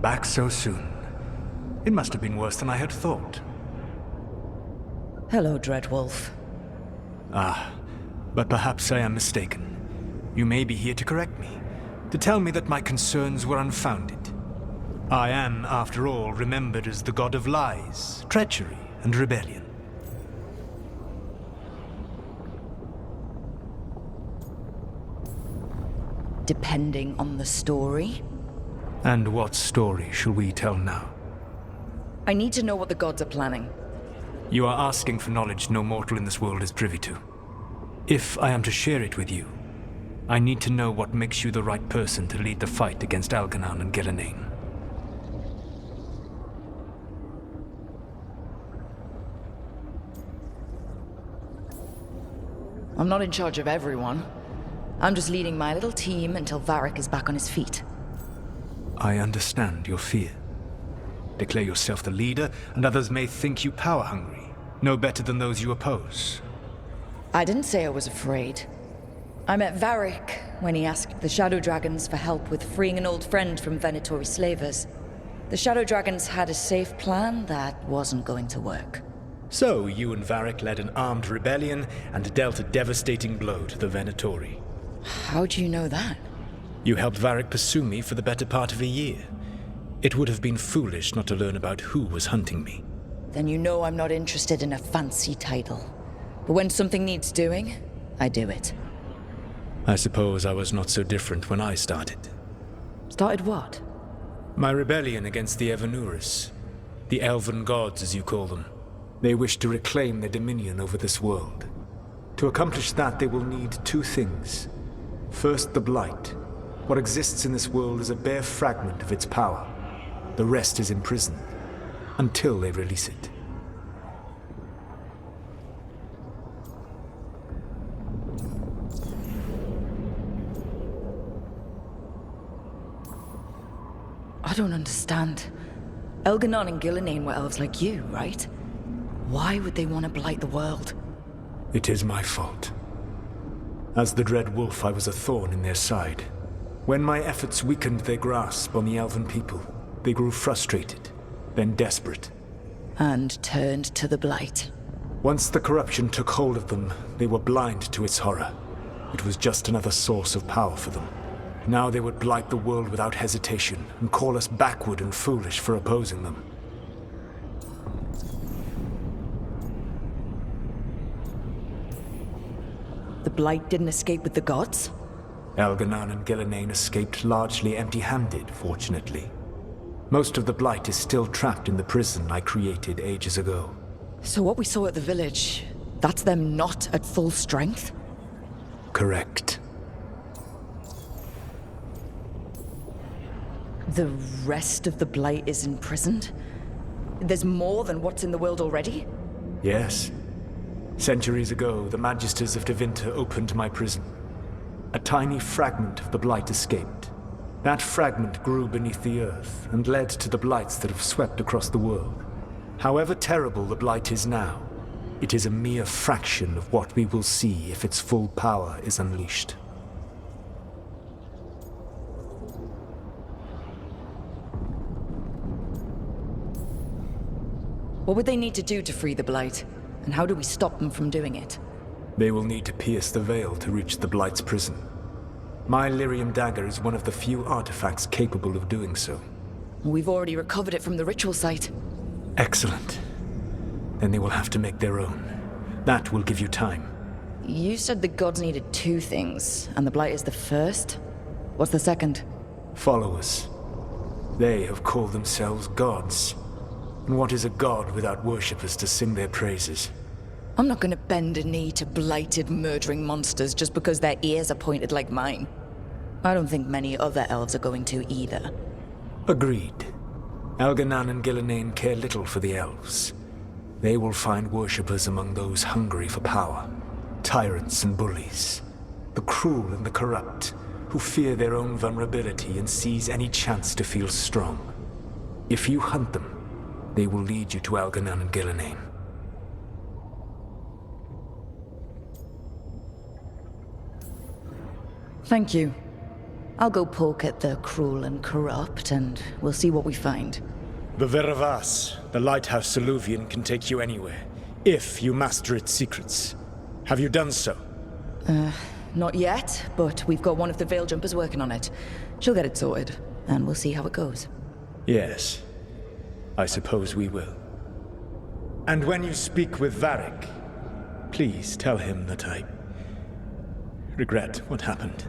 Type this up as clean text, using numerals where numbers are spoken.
Back so soon. It must have been worse than I had thought. Hello, Dreadwolf. Ah, but perhaps I am mistaken. You may be here to correct me, to tell me that my concerns were unfounded. I am, after all, remembered as the god of lies, treachery, and rebellion. Depending on the story. And what story shall we tell now? I need to know what the gods are planning. You are asking for knowledge no mortal in this world is privy to. If I am to share it with you, I need to know what makes you the right person to lead the fight against Algernon and Gillenane. I'm not in charge of everyone. I'm just leading my little team until Varric is back on his feet. I understand your fear. Declare yourself the leader, and others may think you power-hungry, no better than those you oppose. I didn't say I was afraid. I met Varric when he asked the Shadow Dragons for help with freeing an old friend from Venatori slavers. The Shadow Dragons had a safe plan that wasn't going to work. So, you and Varric led an armed rebellion and dealt a devastating blow to the Venatori. How do you know that? You helped Varric pursue me for the better part of a year. It would have been foolish not to learn about who was hunting me. Then you know I'm not interested in a fancy title. But when something needs doing, I do it. I suppose I was not so different when I started. Started what? My rebellion against the Evanuris. The elven gods, as you call them. They wish to reclaim their dominion over this world. To accomplish that, they will need two things. First, the Blight. What exists in this world is a bare fragment of its power. The rest is imprisoned, until they release it. I don't understand. Elganon and Gillenane were elves like you, right? Why would they want to blight the world? It is my fault. As the Dread Wolf, I was a thorn in their side. When my efforts weakened their grasp on the elven people, they grew frustrated, then desperate. And turned to the blight. Once the corruption took hold of them, they were blind to its horror. It was just another source of power for them. Now they would blight the world without hesitation, and call us backward and foolish for opposing them. The blight didn't escape with the gods? Algernon and Gillenane escaped largely empty-handed, fortunately. Most of the blight is still trapped in the prison I created ages ago. So what we saw at the village, that's them not at full strength? Correct. The rest of the blight is imprisoned? There's more than what's in the world already? Yes. Centuries ago, the Magisters of Tevinter opened my prison. A tiny fragment of the blight escaped. That fragment grew beneath the earth and led to the blights that have swept across the world. However terrible the blight is now, it is a mere fraction of what we will see if its full power is unleashed. What would they need to do to free the blight? And how do we stop them from doing it? They will need to pierce the veil to reach the blight's prison. My Lyrium dagger is one of the few artifacts capable of doing so. We've already recovered it from the ritual site. Excellent. Then they will have to make their own. That will give you time. You said the gods needed two things, and the blight is the first? What's the second? Followers. They have called themselves gods. And what is a god without worshippers to sing their praises? I'm not gonna bend a knee to blighted, murdering monsters just because their ears are pointed like mine. I don't think many other elves are going to either. Agreed. Algernon and Gillenane care little for the elves. They will find worshippers among those hungry for power. Tyrants and bullies. The cruel and the corrupt, who fear their own vulnerability and seize any chance to feel strong. If you hunt them, they will lead you to Algernon and Gillenane. Thank you. I'll go poke at the cruel and corrupt, and we'll see what we find. The Veravas, the lighthouse Soluvian, can take you anywhere, if you master its secrets. Have you done so? Not yet, but we've got one of the Veil Jumpers working on it. She'll get it sorted, and we'll see how it goes. Yes. I suppose we will. And when you speak with Varric, please tell him that I regret what happened.